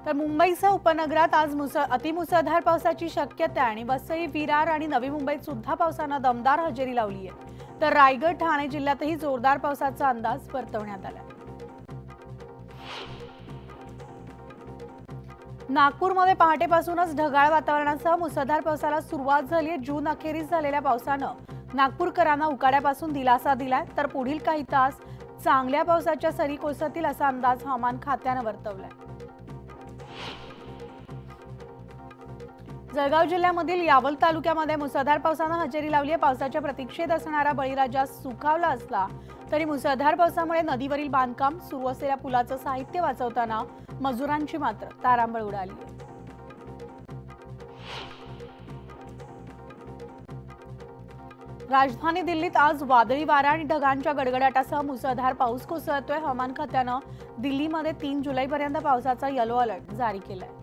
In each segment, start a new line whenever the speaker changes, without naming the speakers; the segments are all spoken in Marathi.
तर मुंबईसह उपनगरात आज अतिमुसळधार पावसाची शक्यता आहे आणि वसई, विरार आणि नवी मुंबईत सुद्धा पावसानं दमदार हजेरी लावली आहे। तर रायगड, ठाणे जिल्ह्यातही जोरदार पावसाचा अंदाज वर्तवण्यात आला आहे। नागपूरमध्ये पहाटेपासूनच ढगाळ वातावरणासह मुसळधार पावसाला सुरुवात झाली आहे। जून अखेरीस झालेल्या पावसानं नागपूरकरांना उकाड्यापासून दिलासा दिलाय। तर पुढील काही तास चांगल्या पावसाच्या सरी कोसळतील असा अंदाज हवामान खात्यानं वर्तवलाय। जळगाव जिल्ह्यामधील यावल तालुक्यामध्ये मुसळधार पावसानं हजेरी लावली आहे। पावसाच्या प्रतीक्षेत असणारा बळीराजा सुखावला असला तरी मुसळधार पावसामुळे नदीवरील बांधकाम सुरू असलेल्या पुलाचं साहित्य वाचवताना मजुरांची मात्र तारांबळ उडाली आहे। राजधानी दिल्लीत आज वादळी वारा आणि ढगांच्या गडगडाटासह मुसळधार पाऊस कोसळतोय। हवामान खात्यानं दिल्लीमध्ये 3 जुलैपर्यंत पावसाचा येलो अलर्ट जारी केलाय।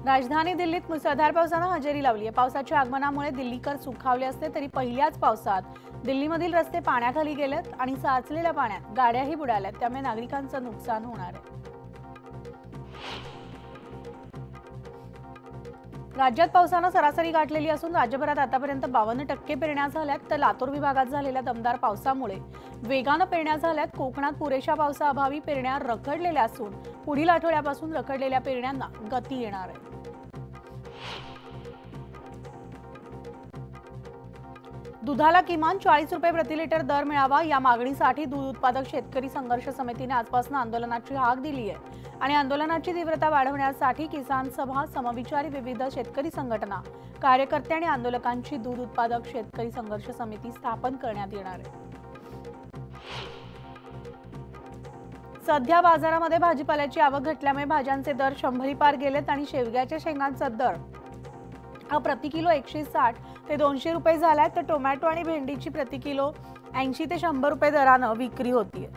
राजधानी दिल्लीत मुसळधार पावसानं हजेरी लावली आहे। पावसाच्या आगमनामुळे दिल्लीकर सुखावले असले तरी पहिल्याच पावसात दिल्लीमधील रस्ते पाण्याखाली गेलेत आणि साचलेल्या पाण्यात गाड्याही बुडाल्यात, त्यामुळे नागरिकांचं नुकसान होणार आहे। राज्यात पावसानं सरासरी गाठलेली असून राज्यभरात आतापर्यंत 52% पेरण्या झाल्यात। तर लातूर विभागात झालेल्या दमदार पावसामुळे वेगानं पेरण्या झाल्यात। कोकणात पुरेशा पावसाअभावी पेरण्या रखडलेल्या असून पुढील आठवड्यापासून रखडलेल्या पेरण्यांना गती येणार आहे। दुधाला किमान 40 रुपये प्रति लिटर दर मिळावा या मागणीसाठी दूध उत्पादक शेतकरी संघर्ष समितीने आजपासून आंदोलनाची हाक दिली आहे आणि आंदोलनाची तीव्रता वाढवण्यासाठी किसान सभा, समविचारी विविध शेतकरी संघटना, कार्यकर्ते आणि आंदोलकांची दूध उत्पादक शेतकरी संघर्ष समिती स्थापन करण्यात येणार आहे। सध्या बाजारामध्ये भाजीपाल्याची आवक घटल्यामुळे भाज्यांचे दर 100 पार गेलेत आणि शेवग्याच्या शेंगांचा दर हा प्रति किलो 160 ते 200 रुपये झालाय। तर टोमॅटो आणि भेंडीची प्रति किलो 80 ते 100 रुपये दरानं विक्री होतीये।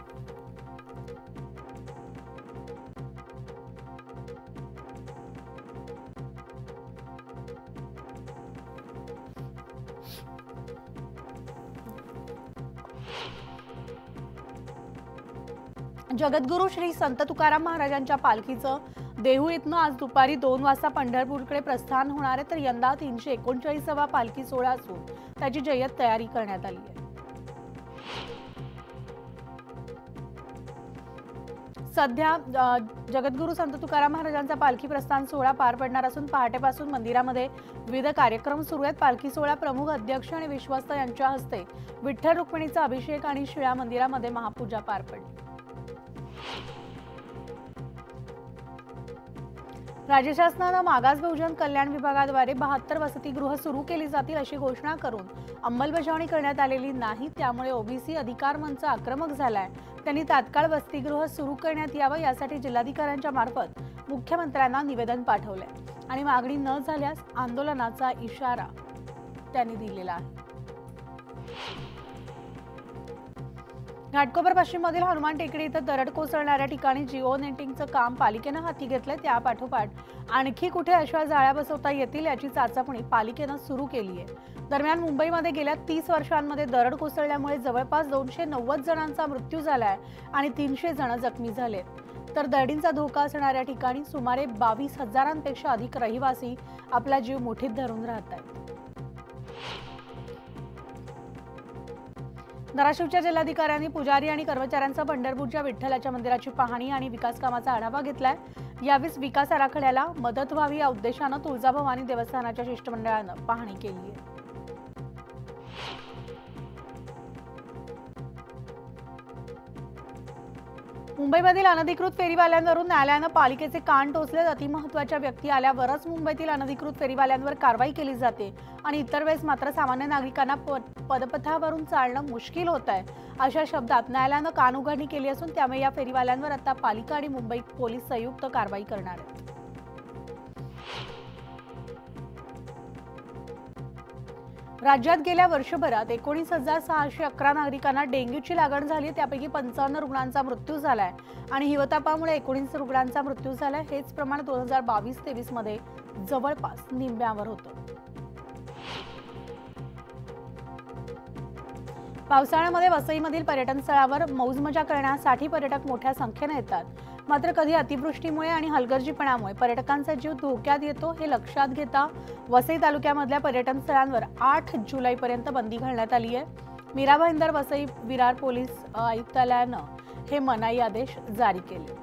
जगद्गुरू श्री संत तुकाराम महाराजांच्या पालखीचं देहू इथनं आज दुपारी 2 वाजता पंढरपूरकडे प्रस्थान होणार आहे। तर यंदा 339वा पालखी सोहळा असून त्याची जय्यत तयारी करण्यात आली आहे। सध्या जगद्गुरू संत तुकाराम महाराजांचा पालखी प्रस्थान सोहळा पार पडणार असून पहाटेपासून मंदिरामध्ये विविध कार्यक्रम सुरू आहेत। पालखी सोहळा प्रमुख अध्यक्ष आणि विश्वस्त यांच्या हस्ते विठ्ठल रुक्मिणीचा अभिषेक आणि शिळा मंदिरामध्ये महापूजा पार पडली। राज्य शासनानं मागास बहुजन कल्याण विभागाद्वारे 72 वसतिगृह सुरू केली जातील अशी घोषणा करून अंमलबजावणी करण्यात आलेली नाही। त्यामुळे ओबीसी अधिकार मंच आक्रमक झालाय। त्यांनी तात्काळ वसतिगृह सुरू करण्यात यावं यासाठी जिल्हाधिकाऱ्यांच्या मार्फत मुख्यमंत्र्यांना निवेदन पाठवलंय आणि मागणी न झाल्यास आंदोलनाचा इशारा त्यांनी दिलेला आहे। घाटकोपर पश्चिममधील हनुमान टेकडी इथं दरड कोसळणाऱ्या ठिकाणी जिओ नेटिंगचं काम पालिकेनं हाती घेतलंय। त्यापाठोपाठ आणखी कुठे अशा जाळ्या बसवता येतील याची चाचपणी पालिकेनं सुरू केली आहे। दरम्यान मुंबईमध्ये गेल्या 30 वर्षांमध्ये दरड कोसळल्यामुळे जवळपास 290 जणांचा मृत्यू झालाय आणि 300 जण जखमी झालेत। तर दरडींचा धोका असणाऱ्या ठिकाणी सुमारे 22,000पेक्षा अधिक रहिवासी आपला जीव मुठीत धरून राहत आहेत। धाराशिवच्या जिल्हाधिकाऱ्यांनी पुजारी आणि कर्मचाऱ्यांचा पंढरपूरच्या विठ्ठलाच्या मंदिराची पाहणी आणि विकास कामाचा आढावा घेतलाय। यावेळी विकास आराखड्याला मदत व्हावी या उद्देशानं तुळजाभवानी देवस्थानाच्या शिष्टमंडळानं पाहणी केली आहे। मुंबईमधील अनधिकृत फेरीवाल्यांवरून न्यायालयानं पालिकेचे कान टोचले। अतिमहत्त्वाच्या व्यक्ती आल्यावरच मुंबईतील अनधिकृत फेरीवाल्यांवर कारवाई केली जाते आणि इतर वेळेस मात्र सामान्य नागरिकांना पदपथावरून चालणं मुश्किल होत आहे अशा शब्दात न्यायालयानं कानउघडणी केली असून त्यामुळे या फेरीवाल्यांवर आता पालिका आणि मुंबई पोलीस संयुक्त कारवाई करणार आहेत। राज्यात गेल्या वर्षभरात 19,611 नागरिकांना डेंग्यूची लागण झाली। त्यापैकी 55 रुग्णांचा मृत्यू झालाय आणि हिवतापामुळे 19 रुग्णांचा मृत्यू झालाय। हेच प्रमाण 2022-23 मध्ये जवळपास निम्म्यावर होतं। पावसाळ्यामध्ये वसईमधील पर्यटन स्थळावर मौजमजा करण्यासाठी पर्यटक मोठ्या संख्येने येतात. मात्र कधी अतिवृष्टीमुळे आणि हलगर्जीपणामुळे पर्यटकांचा जीव धोक्यात येतो. हे लक्षात घेता वसई तालुक्यामधल्या पर्यटन स्थळांवर 8 जुलैपर्यंत बंदी घालण्यात आली आहे. मीरा भाईंदर वसई विरार पोलीस आयुक्तालयानं हे मनाई आदेश जारी केले.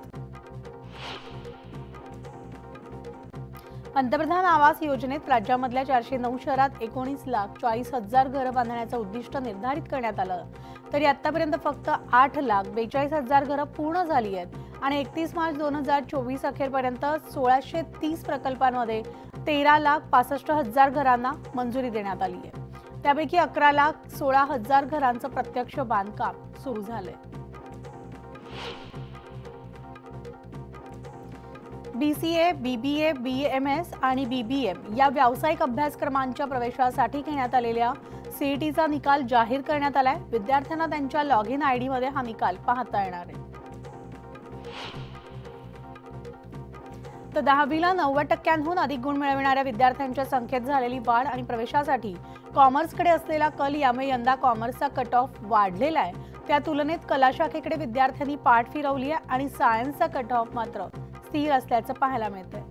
पंतप्रधान आवास योजनेत राज्यामधल्या 409 शहरात 19,40,000 घरं बांधण्याचं उद्दिष्ट निर्धारित करण्यात आलं. तरी आतापर्यंत फक्त 8,42,000 घरं पूर्ण झाली आहेत आणि 31 मार्च 2024 अखेरपर्यंत 1,630 प्रकल्पांमध्ये 13,65,000 घरांना मंजुरी देण्यात आली आहे. त्यापैकी 11,16,000 घरांचं प्रत्यक्ष बांधकाम सुरू झालंय. BCA, BBA, BMS आणि BBM या व्यावसायिक अभ्यासक्रमांच्या प्रवेशासाठी घेण्यात आलेल्या CETचा निकाल जाहीर करण्यात आलाय. विद्यार्थ्यांना त्यांच्या लॉग इन ID मध्ये हा निकाल पाहता येणार आहे. तर 10वीला 90% अधिक गुण मिळविणाऱ्या विद्यार्थ्यांच्या संख्येत झालेली वाढ आणि प्रवेशासाठी कॉमर्सकडे असलेला कल यामुळे यंदा कॉमर्सचा कट ऑफ वाढलेला आहे. त्या तुलनेत कला शाखेकडे विद्यार्थ्यांनी पाठ फिरवली आहे आणि सायन्सचा कट ऑफ मात्र स्थिर असल्याचं पाहायला मिळतंय.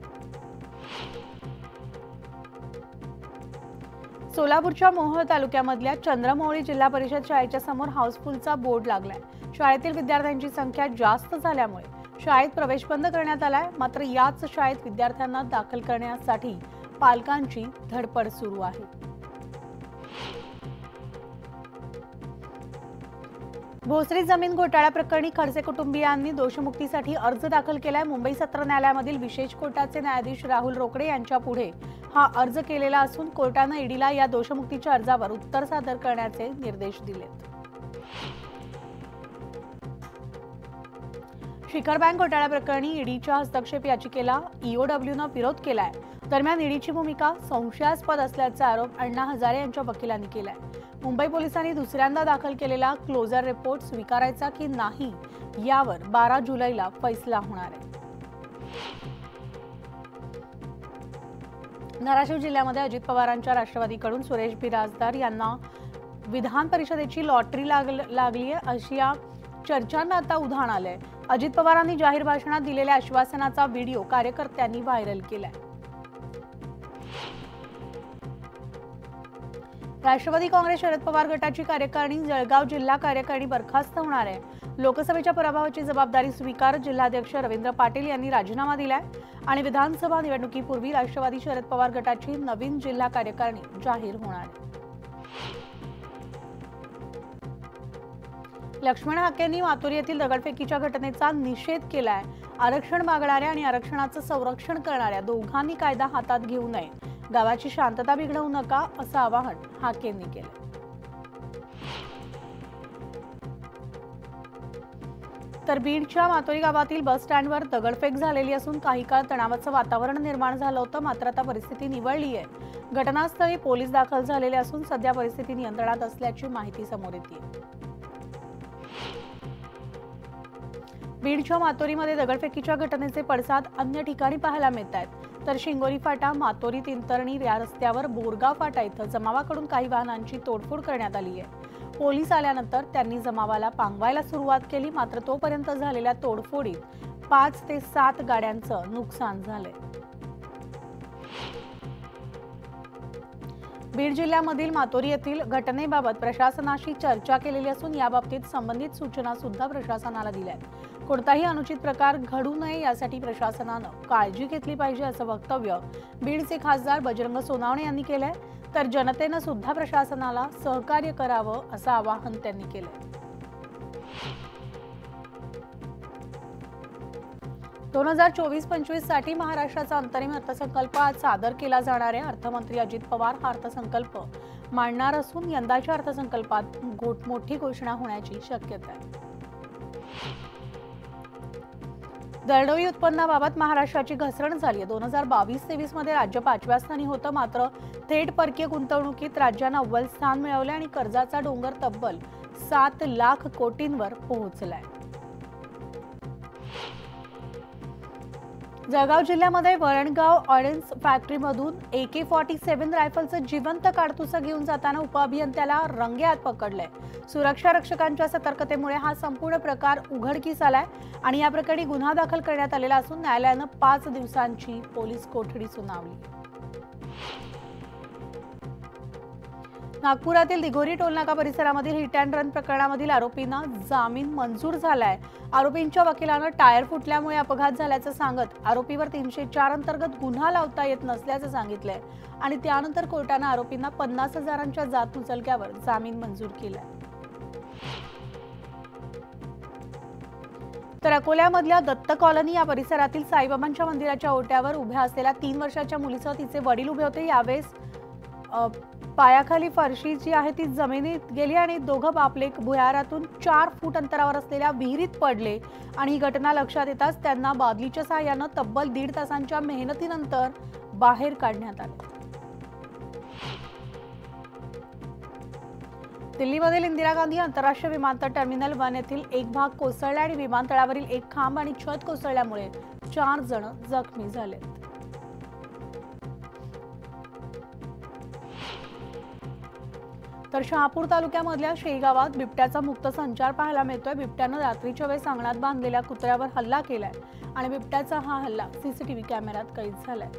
सोलापूरच्या मोहोळ तालुक्यामधल्या चंद्रमौळी जिल्हा परिषद शाळेच्या समोर हाऊसफुलचा बोर्ड लागलाय. शाळेतील विद्यार्थ्यांची संख्या जास्त झाल्यामुळे शाळेत प्रवेश बंद करण्यात आलाय. मात्र याच शाळेत विद्यार्थ्यांना दाखल करण्यासाठी पालकांची धडपड सुरू आहे. भोसरी जमीन घोटाळा प्रकरणी खडसे कुटुंबियांनी दोषमुक्तीसाठी अर्ज दाखल केलाय. मुंबई सत्र न्यायालयामधील विशेष कोर्टाचे न्यायाधीश राहुल रोकडे यांच्या पुढे हा अर्ज केलेला असून कोर्टानं ईडीला या दोषमुक्तीच्या अर्जावर उत्तर सादर करण्याचे निर्देश दिलेत. शिखर बँक घोटाळा प्रकरणी ईडीच्या हस्तक्षेप याचिकेला EOWनं विरोध केलाय. दरम्यान ईडीची भूमिका संशयास्पद असल्याचा आरोप अण्णा हजारे यांच्या वकिलांनी केलाय. मुंबई पोलिसांनी दुसऱ्यांदा दाखल केलेला क्लोजर रिपोर्ट स्वीकारायचा की नाही यावर 12 जुलैला फैसला होणार आहे. धाराशिव जिल्ह्यामध्ये अजित पवारांच्या राष्ट्रवादीकडून सुरेश बिराजदार यांना विधान परिषदेची लॉटरी लागली आहे अशी या चर्चांना आता उधाण आलंय. अजित पवारांनी जाहीर भाषणात दिलेल्या आश्वासनाचा व्हिडिओ कार्यकर्त्यांनी व्हायरल केलाय. राष्ट्रवादी काँग्रेस शरद पवार गटाची कार्यकारिणी जळगाव जिल्हा कार्यकारिणी बरखास्त होणार आहे. लोकसभेच्या पराभवाची जबाबदारी स्वीकारत जिल्हाध्यक्ष रवींद्र पाटील यांनी राजीनामा दिलाय आणि विधानसभा निवडणुकीपूर्वी राष्ट्रवादी शरद पवार गटाची नवीन जिल्हा कार्यकारिणी जाहीर होणार आहे. लक्ष्मण हाकेंनी मातोरी येथील दगडफेकीच्या घटनेचा निषेध केलाय. आरक्षण मागणाऱ्या आणि आरक्षणाचं संरक्षण करणाऱ्या दोघांनी कायदा हातात घेऊ नये, गावाची शांतता बिघडवू नका असं आवाहन हाकेंनी केलं. तर बीडच्या मातोरी गावातील बस स्टँडवर दगडफेक झालेली असून काही काळ तणावाचं वातावरण निर्माण झालं होतं. मात्र आता परिस्थिती निवळली आहे. घटनास्थळी पोलीस दाखल झालेले असून सध्या परिस्थिती नियंत्रणात असल्याची माहिती समोर येते. बीडच्या मातोरीमध्ये दगडफेकीच्या घटनेचे पडसाद अन्य ठिकाणी पाहायला मिळत आहेत. तर शिंगोरी फाटा, मातोरी तिंतरणी या रस्त्यावर बोरगाव फाटा इथं जमावाकडून काही वाहनांची तोडफोड करण्यात आली आहे. पोलीस आल्यानंतर त्यांनी जमावाला पांगवायला सुरुवात केली. मात्र तोपर्यंत झालेल्या तोडफोडीत 5 ते 7 गाड्यांचं नुकसान झालंय. बीड जिल्ह्यामधील मातोरी येथील घटनेबाबत प्रशासनाशी चर्चा केलेली असून याबाबतीत संबंधित सूचना सुद्धा प्रशासनाला दिल्या आहेत. कोणताही अनुचित प्रकार घडू नये यासाठी प्रशासनानं काळजी घेतली पाहिजे असं वक्तव्य बीडचे खासदार बजरंग सोनावणे यांनी केलंय. तर जनतेनं सुद्धा प्रशासनाला सहकार्य करावं असं आवाहन त्यांनी केलंय. 2024-25 साठी महाराष्ट्राचा अंतरिम अर्थसंकल्प आज सादर केला जाणार आहे. अर्थमंत्री अजित पवार हा अर्थसंकल्प मांडणार असून यंदाच्या अर्थसंकल्पात मोठी घोषणा होण्याची शक्यता आहे. दरडोई उत्पन्नाबाबत महाराष्ट्राची घसरण झाली आहे. 2022-23 मध्ये राज्य 5व्या स्थानी होतं. मात्र थेट परकीय गुंतवणुकीत राज्यानं अव्वल स्थान मिळवले आणि कर्जाचा डोंगर तब्बल 7 लाख कोटींवर पोहोचलाय. जळगाव जिल्ह्यामध्ये वरणगाव ऑर्डन्स फॅक्टरीमधून AK-47 रायफलचं जिवंत काडतुसं घेऊन जाताना उपअभियंत्याला रंगेहात पकडलंय। सुरक्षा रक्षकांच्या सतर्कतेमुळे हा संपूर्ण प्रकार उघडकीस आलाय आणि या प्रकरणी गुन्हा दाखल करण्यात आलेला असून न्यायालयानं 5 दिवसांची पोलीस कोठडी सुनावली। नागपुरातील दिघोरी टोलनाका परिसरामधील हिट अँड रन प्रकरणामधील आरोपींना जामीन मंजूर झालाय। आरोपींच्या वकिलानं टायर फुटल्यामुळे अपघात झाल्याचं सांगत आरोपीवर 304 अंतर्गत गुन्हा लावता येत नसल्याचं सांगितलंय आणि त्यानंतर कोर्टानं आरोपींना 50,000च्या जात मुचलक्यावर जामीन मंजूर केलाय। तर अकोल्यामधल्या दत्त कॉलनी या परिसरातील साईबाबांच्या मंदिराच्या ओट्यावर उभ्या असलेल्या 3 वर्षाच्या मुलीसह तिचे वडील उभे होते। यावेळेस पायाखाली फरशी जी आहे ती जमिनीत गेली आणि दोघं बापले भुयारातून 4 फूट अंतरावर असलेल्या विहिरीत पडले आणि ही घटना लक्षात येताच त्यांना बादलीच्या सहाय्यानं तब्बल 1.5 तासांच्या मेहनतीनंतर बाहेर काढण्यात आले। दिल्लीमधील इंदिरा गांधी आंतरराष्ट्रीय विमानतळ टर्मिनल 1 येथील एक भाग कोसळला आणि विमानतळावरील एक खांब आणि छत कोसळल्यामुळे 4 जण जखमी झाले। तर शहापूर तालुक्यामधल्या शेगावात बिबट्याचा मुक्त संचार पाहायला मिळतोय। बिबट्यानं रात्रीच्या वेळेस अंगणात बांधलेल्या कुत्र्यावर हल्ला केलाय आणि बिबट्याचा हा हल्ला सीसीटीव्ही कॅमेऱ्यात कैद झालाय।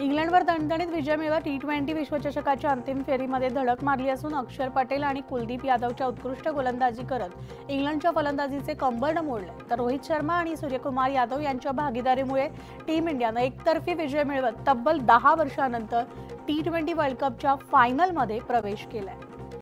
इंग्लंडवर दणदणीत विजय मिळवत T20 विश्वचषकाच्या अंतिम फेरीमध्ये धडक मारली असून अक्षर पटेल आणि कुलदीप यादवच्या उत्कृष्ट गोलंदाजी करत इंग्लंडच्या फलंदाजीचे कंबरड मोडले। तर रोहित शर्मा आणि सूर्यकुमार यादव यांच्या भागीदारीमुळे टीम इंडियानं एकतर्फी विजय मिळवत तब्बल 10 वर्षांनंतर T20 वर्ल्ड कपच्या फायनलमध्ये प्रवेश केलाय।